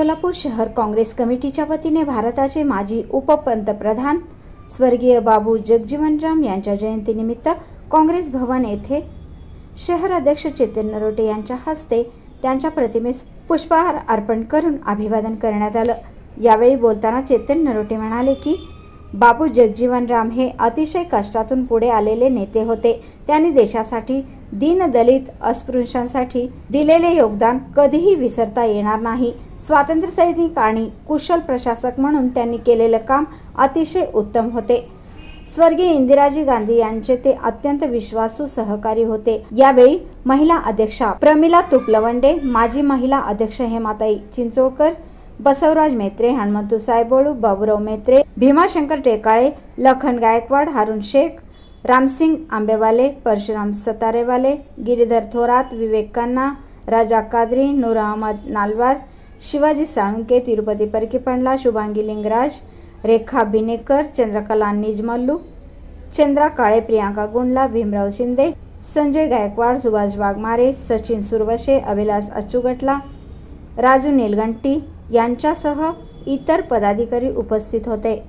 सोलापूर शहर काँग्रेस कमिटीच्या वतीने भारताचे माजी उपपंतप्रधान स्वर्गीय बाबू जगजीवनराम यांच्या जयंतीनिमित्त काँग्रेस भवन येथे शहर अध्यक्ष चेतन नरोटे यांच्या हस्ते त्यांच्या प्रतिमेस पुष्पहार अर्पण करून अभिवादन करण्यात आलं। यावेळी बोलताना चेतन नरोटे म्हणाले की बाबू जगजीवनराम हे अतिशय कष्टातून पुढे आलेले नेते होते। त्यांनी देशासाठी दीनदलित अस्पृश्यांसाठी दिलेले योगदान कधीही विसरता येणार नाही। स्वातंत्र्य सैनिक आणि कुशल प्रशासक म्हणून त्यांनी केलेले काम अतिशय उत्तम होते। स्वर्गीय इंदिराजी गांधी यांचे ते अत्यंत विश्वासू सहकारी होते। यावेळी महिला अध्यक्षा प्रमिला तुपलवंडे, माजी महिला अध्यक्ष हेमाताई चिंचोळकर, बसवराज मेत्रे, हनुमंतू सायबोळू, बाबूराव मेत्रे, भीमाशंकर टेकाळे, लखन गायकवाड, हारून शेख, रामसिंग आंबेवाले, परशुराम सतारेवाले, गिरीधर थोरात, विवेक खन्ना, राजा कादरी, नूर अहमद नालवार, शिवाजी साळुंके, तिरुपती परकीपंडला, शुभांगी लिंगराज, रेखा बिनेकर, चंद्रकला निजमल्लू, चंद्रा काळे, प्रियांका गुंडला, भीमराव शिंदे, संजय गायकवाड, सुभाष वाघमारे, सचिन सुरवशे, अभिलाष अच्चुगटला, राजू नीलगंटी यांच्यासह इतर पदाधिकारी उपस्थित होते।